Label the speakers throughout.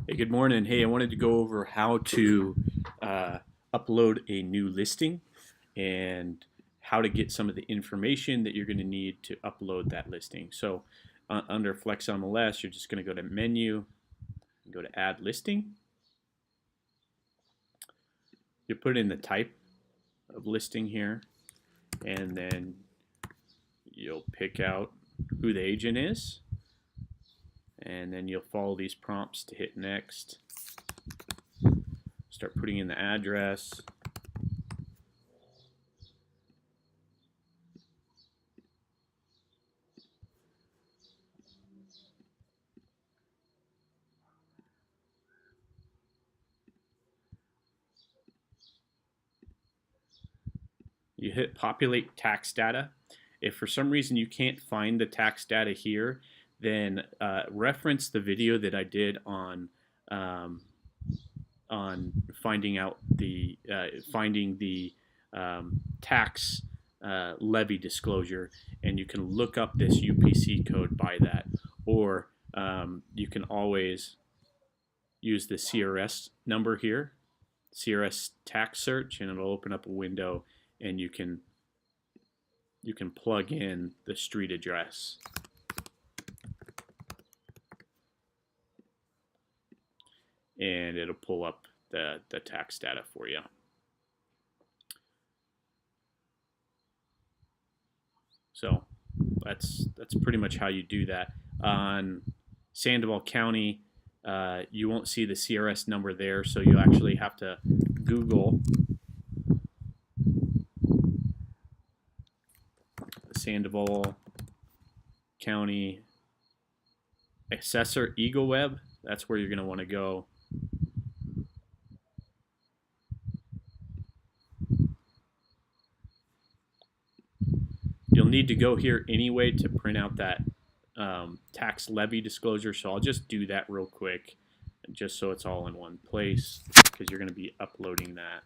Speaker 1: Hey, good morning. Hey, I wanted to go over how to upload a new listing and how to get some of the information that you're going to need to upload that listing. So under Flex MLS, you're just going to go to Menu, go to Add Listing. You put in the type of listing here, and then you'll pick out who the agent is, and then you'll follow these prompts to hit Next. Start putting in the address. You hit populate tax data. If for some reason you can't find the tax data here, then reference the video that I did um, on finding the tax levy disclosure, and you can look up this UPC code by that, or you can always use the CRS number here, CRS tax search, and it'll open up a window, and you can plug in the street address. And it'll pull up the tax data for you. So that's pretty much how you do that. On Sandoval County, you won't see the CRS number there, so you actually have to Google Sandoval County Assessor Eagle Web. That's where you're going to want to go. You'll need to go here anyway to print out that tax levy disclosure, so I'll just do that real quick, just so it's all in one place, because you're going to be uploading that.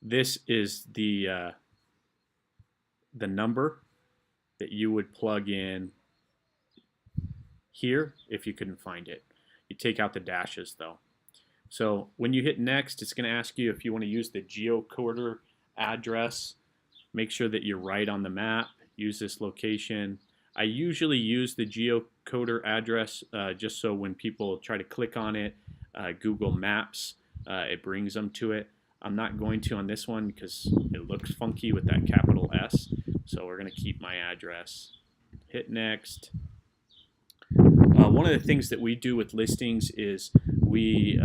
Speaker 1: This is the number that you would plug in here if you couldn't find it. You take out the dashes though. So when you hit next, it's going to ask you if you want to use the geocoder address. Make sure that you're right on the map. Use this location. I usually use the geocoder address just so when people try to click on it, Google Maps, it brings them to it. I'm not going to on this one because it looks funky with that capital S. So we're going to keep my address. Hit next. One of the things that we do with listings is we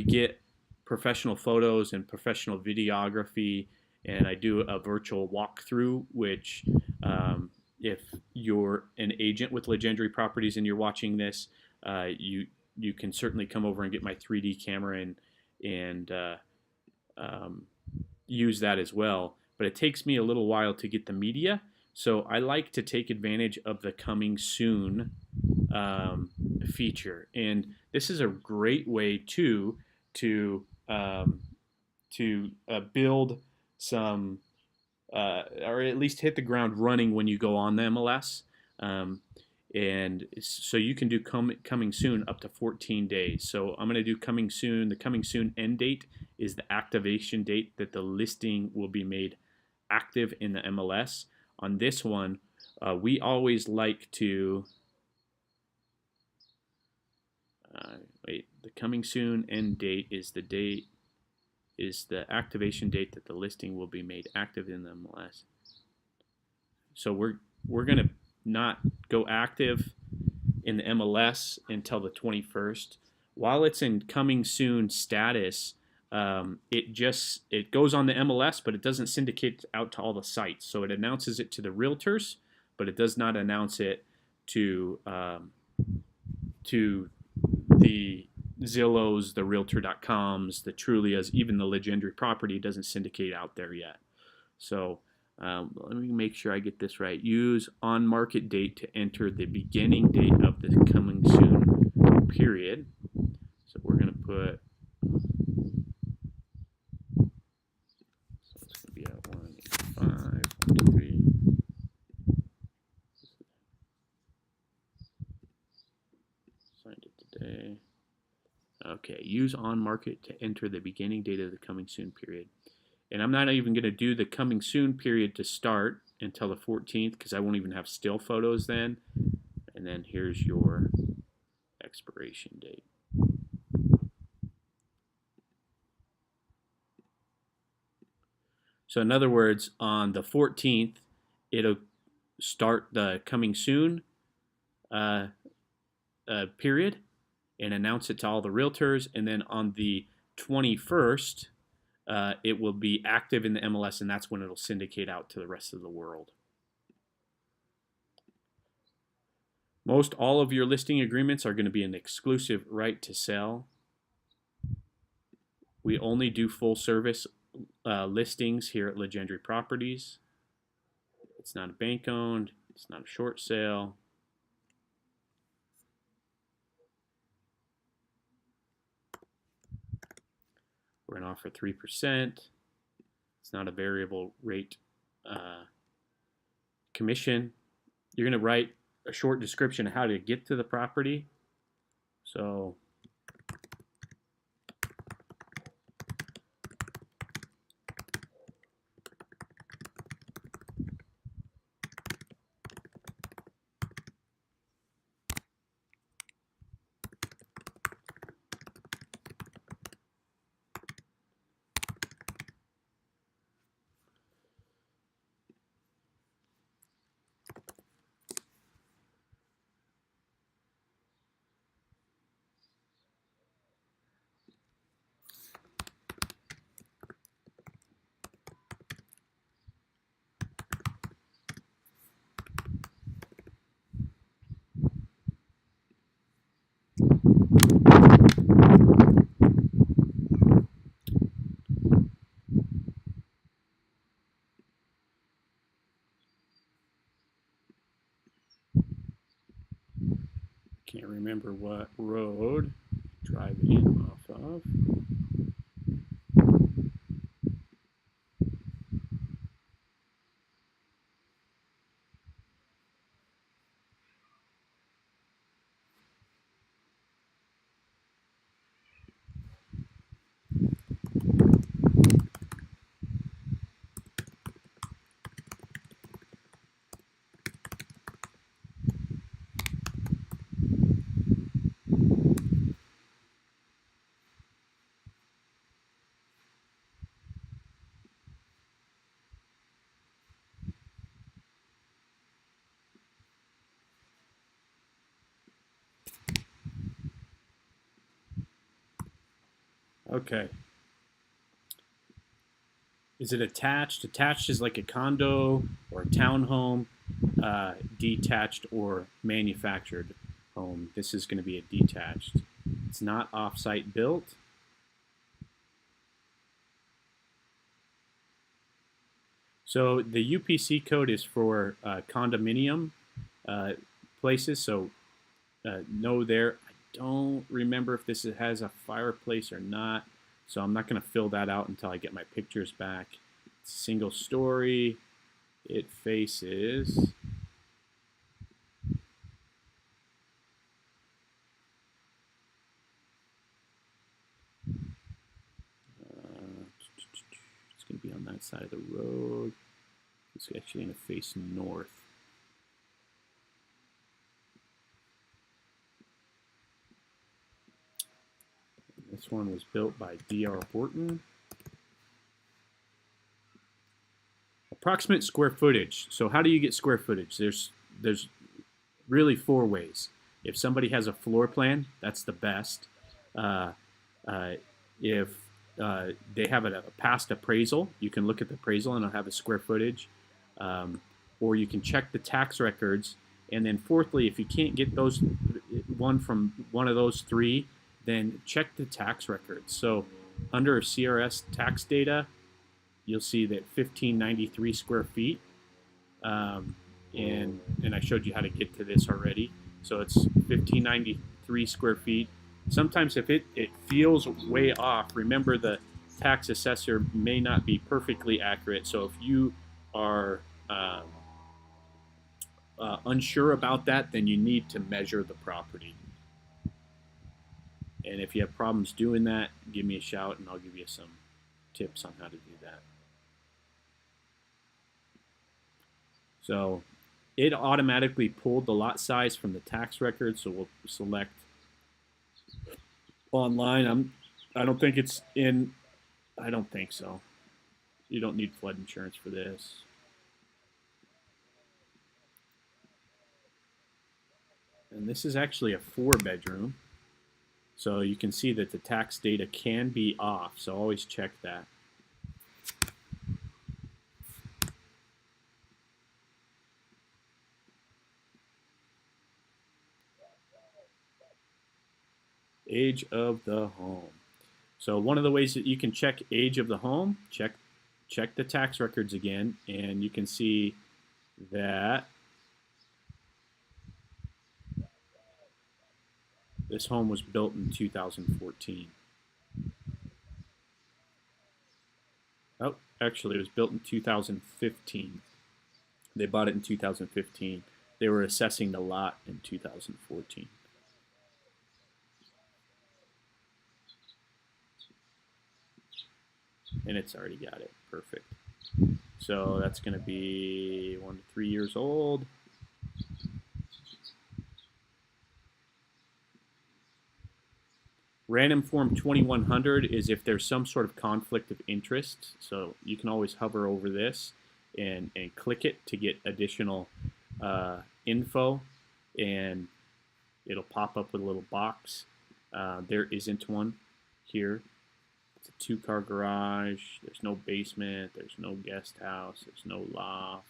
Speaker 1: get professional photos and professional videography, and I do a virtual walkthrough, which if you're an agent with Legendary Properties and you're watching this, you can certainly come over and get my 3D camera and use that as well. But it takes me a little while to get the media, so I like to take advantage of the coming soon feature, and this is a great way to build some or at least hit the ground running when you go on the MLS, and so you can do coming soon up to 14 days. So I'm going to do coming soon. The coming soon end date is the activation date that the listing will be made active in the MLS. On this one, we always like to the coming soon end date is the activation date that the listing will be made active in the MLS. So we're gonna not go active in the MLS until the 21st. While it's in coming soon status, it goes on the MLS, but it doesn't syndicate out to all the sites. So it announces it to the realtors, but it does not announce it to the Zillows, the Realtor.coms, the Trulias, even the Legendary Property doesn't syndicate out there yet. So let me make sure I get this right. Use on market date to enter the beginning date of the coming soon period. So we're going to put, so it's going to be at 1. Okay, use on market to enter the beginning date of the coming soon period. And I'm not even going to do the coming soon period to start until the 14th because I won't even have still photos then. And then here's your expiration date. So in other words, on the 14th, it'll start the coming soon period and announce it to all the realtors. And then on the 21st, it will be active in the MLS, and that's when it'll syndicate out to the rest of the world. Most all of your listing agreements are going to be an exclusive right to sell. We only do full service listings here at Legendary Properties. It's not a bank owned, it's not a short sale. We're going to offer 3%. It's not a variable rate commission. You're going to write a short description of how to get to the property. So can't remember what road drive in off of. Okay. Is it attached? Attached is like a condo or a townhome. Detached or manufactured home. This is going to be a detached. It's not off-site built. So the UPC code is for condominium places. So no there. I don't remember if this has a fireplace or not. So I'm not going to fill that out until I get my pictures back. It's single story. It faces it's going to be on that side of the road. It's actually going to face north. This one was built by D.R. Horton. Approximate square footage. So how do you get square footage? There's really 4 ways. If somebody has a floor plan, that's the best. If they have a past appraisal, you can look at the appraisal and it'll have a square footage. Or you can check the tax records. And then fourthly, if you can't get those one from one of those 3, then check the tax records. So under CRS tax data, you'll see that 1593 square feet. And I showed you how to get to this already. So it's 1593 square feet. Sometimes if it feels way off, remember the tax assessor may not be perfectly accurate. So if you are unsure about that, then you need to measure the property. And if you have problems doing that, give me a shout and I'll give you some tips on how to do that. So it automatically pulled the lot size from the tax record, so we'll select online. I don't think it's in. I don't think so. You don't need flood insurance for this. And this is actually a 4-bedroom. So you can see that the tax data can be off, so always check that. Age of the home. So one of the ways that you can check age of the home, check the tax records again, and you can see that this home was built in 2014. Oh, actually it was built in 2015. They bought it in 2015. They were assessing the lot in 2014. And it's already got it. Perfect. So that's going to be 1 to 3 years old. Random form 2100 is if there's some sort of conflict of interest. So you can always hover over this and click it to get additional info, and it'll pop up with a little box. There isn't one here. It's a 2-car garage. There's no basement. There's no guest house. There's no loft.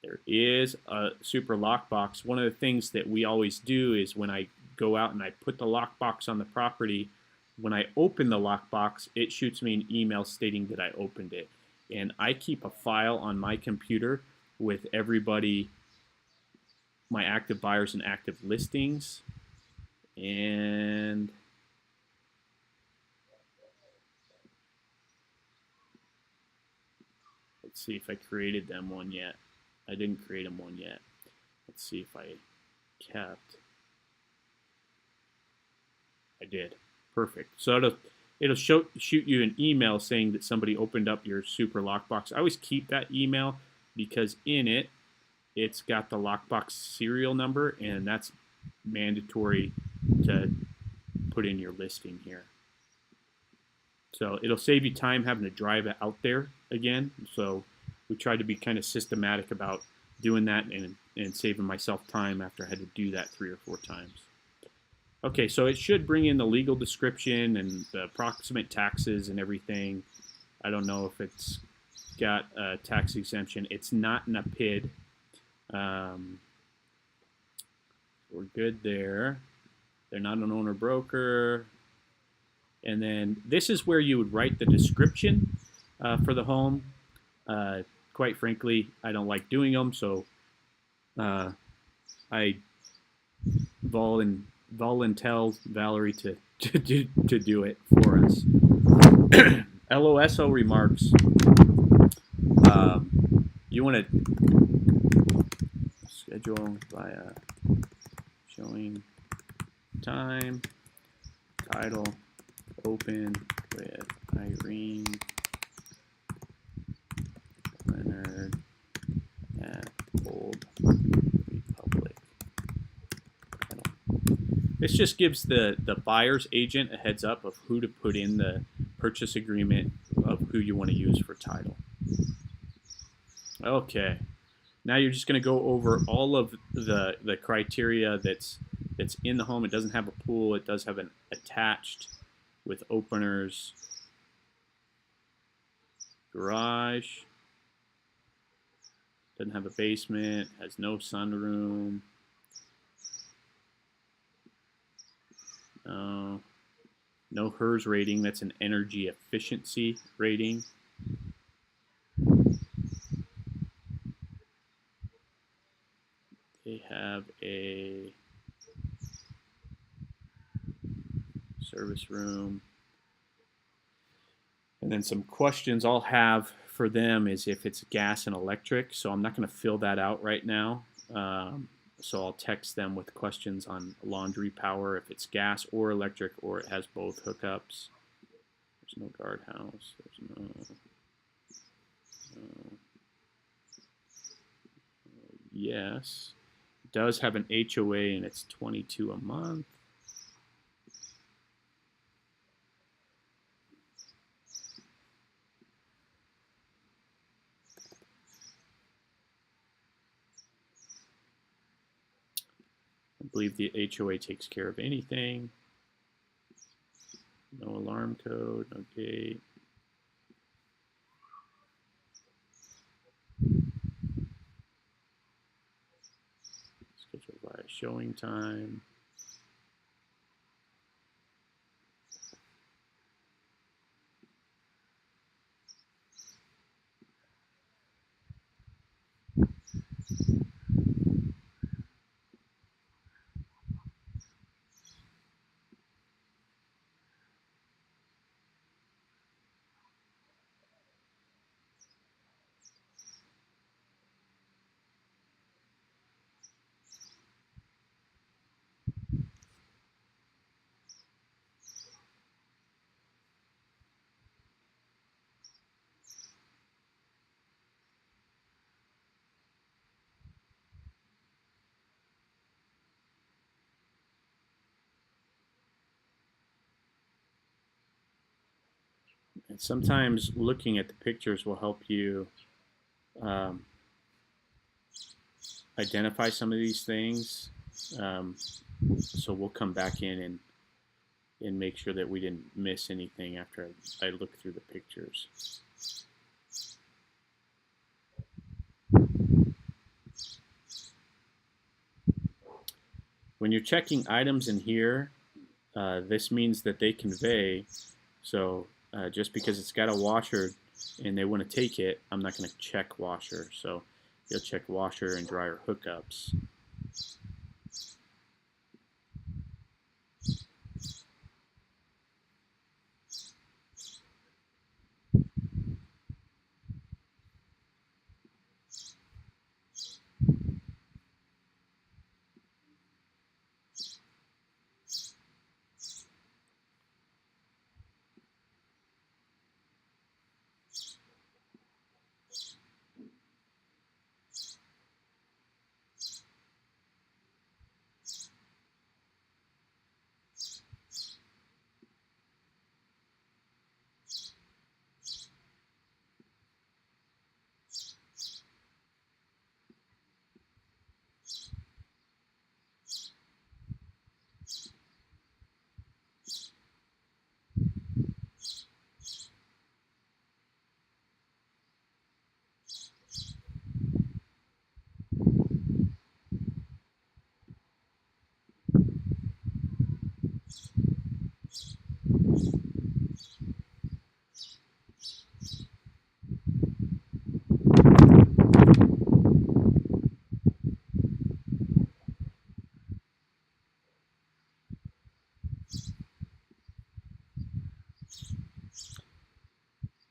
Speaker 1: There is a super lockbox. One of the things that we always do is when I go out and I put the lockbox on the property, when I open the lockbox, it shoots me an email stating that I opened it. And I keep a file on my computer with everybody, my active buyers and active listings. And let's see if I created them one yet. I didn't create them one yet. Let's see if I kept. I did. Perfect. So it'll shoot you an email saying that somebody opened up your super lockbox. I always keep that email because in it, it's got the lockbox serial number, and that's mandatory to put in your listing here. So it'll save you time having to drive it out there again. So we tried to be kind of systematic about doing that and saving myself time after I had to do that 3 or 4 times. Okay, so it should bring in the legal description and the approximate taxes and everything. I don't know if it's got a tax exemption. It's not in a PID. We're good there. They're not an owner broker. And then this is where you would write the description for the home. Quite frankly, I don't like doing them, so I volunteer Valerie to do it for us. LOSO remarks. You want to schedule via showing time, title, open with Irene Leonard at Old Republic. This just gives the buyer's agent a heads up of who to put in the purchase agreement of who you want to use for title. Okay, now you're just going to go over all of the criteria that's in the home. It doesn't have a pool. It does have an attached with openers garage. Doesn't have a basement. Has no sunroom. No HERS rating. That's an energy efficiency rating. They have a service room. And then some questions I'll have for them is if it's gas and electric. So I'm not going to fill that out right now. So I'll text them with questions on laundry power, if it's gas or electric, or it has both hookups. There's no guardhouse. There's no yes. It does have an HOA, and it's $22 a month. I believe the HOA takes care of anything. No alarm code, no gate. Scheduled by showing time. And sometimes looking at the pictures will help you um, identify some of these things. So we'll come back in and make sure that we didn't miss anything after I look through the pictures. When you're checking items in here, this means that they convey. So just because it's got a washer and they want to take it, I'm not going to check washer. So you'll check washer and dryer hookups.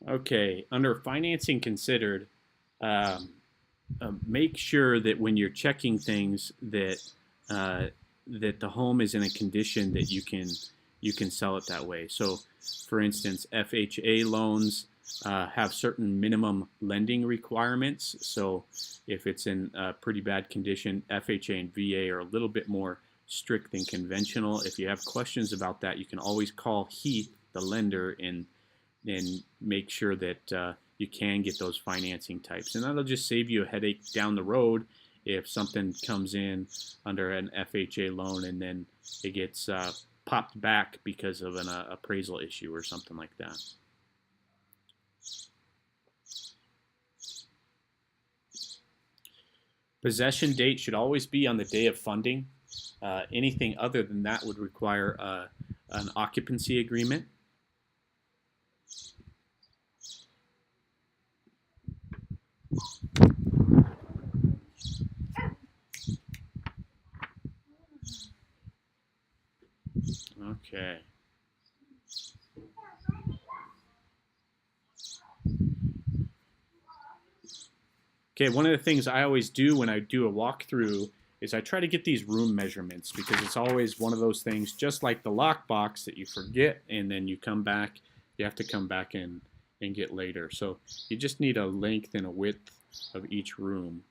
Speaker 1: Okay, under financing considered, um, make sure that when you're checking things uh, that the home is in a condition that you can sell it that way. So, for instance, FHA loans have certain minimum lending requirements. So, if it's in a pretty bad condition, FHA and VA are a little bit more strict than conventional. If you have questions about that, you can always call Heath, the lender, and make sure that you can get those financing types. And that'll just save you a headache down the road if something comes in under an FHA loan and then it gets popped back because of an appraisal issue or something like that. Possession date should always be on the day of funding. Anything other than that would require an occupancy agreement. Okay. Okay, one of the things I always do when I do a walkthrough is I try to get these room measurements, because it's always one of those things, just like the lockbox, that you forget and then you have to come back and get later. So you just need a length and a width of each room.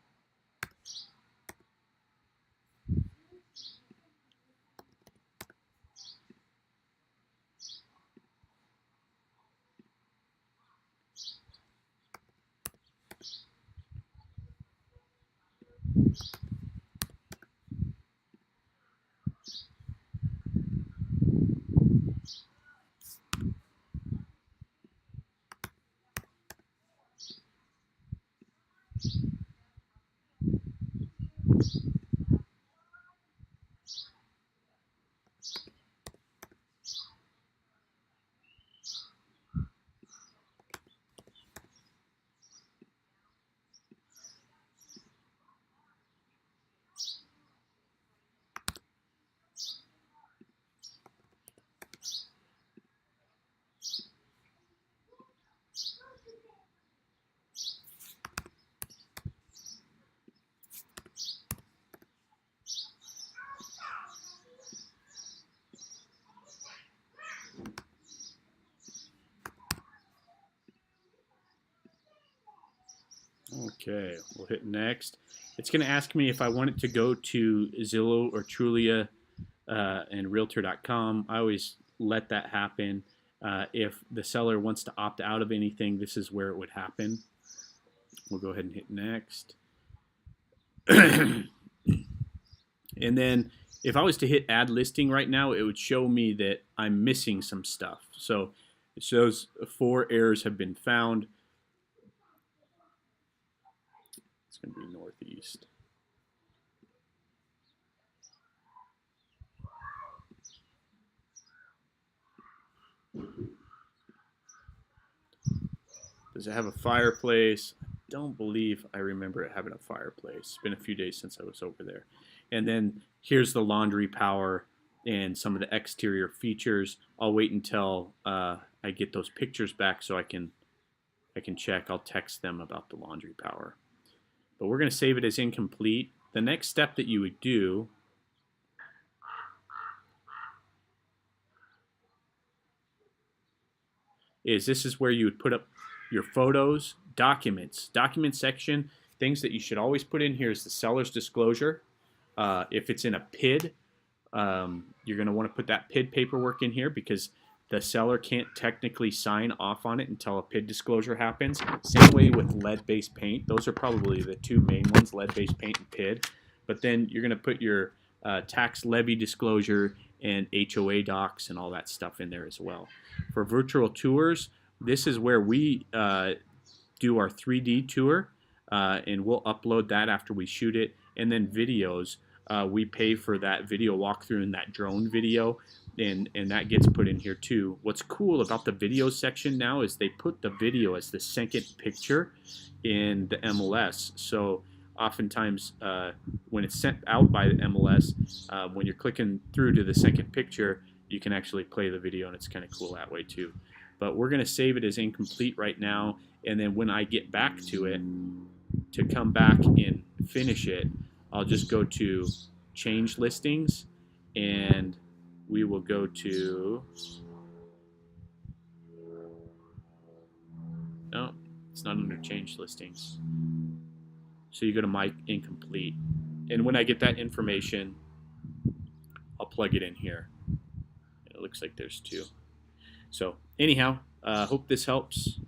Speaker 1: Okay, we'll hit next. It's going to ask me if I want it to go to Zillow or Trulia and Realtor.com. I always let that happen. If the seller wants to opt out of anything, this is where it would happen. We'll go ahead and hit next. And then if I was to hit add listing right now, it would show me that I'm missing some stuff. So it shows 4 errors have been found. It's going to be northeast. Does it have a fireplace? I don't believe I remember it having a fireplace. It's been a few days since I was over there. And then here's the laundry power and some of the exterior features. I'll wait until I get those pictures back so I can check. I'll text them about the laundry power. But we're going to save it as incomplete. The next step that you would do is this is where you would put up your photos, documents. Document section, things that you should always put in here is the seller's disclosure. If it's in a PID, you're going to want to put that PID paperwork in here, because the seller can't technically sign off on it until a PID disclosure happens. Same way with lead-based paint. Those are probably the 2 main ones, lead-based paint and PID. But then you're going to put your tax levy disclosure and HOA docs and all that stuff in there as well. For virtual tours, this is where we do our 3D tour, and we'll upload that after we shoot it. And then videos, we pay for that video walkthrough and that drone video, and that gets put in here too. What's cool about the video section now is they put the video as the second picture in the MLS. So oftentimes when it's sent out by the MLS, when you're clicking through to the second picture, you can actually play the video, and it's kind of cool that way too. But we're going to save it as incomplete right now, and then when I get back to it, to come back and finish it, I'll just go to change listings, and we will go to, no, it's not under change listings. So you go to my incomplete, and when I get that information, I'll plug it in here. It looks like there's 2. So anyhow, hope this helps.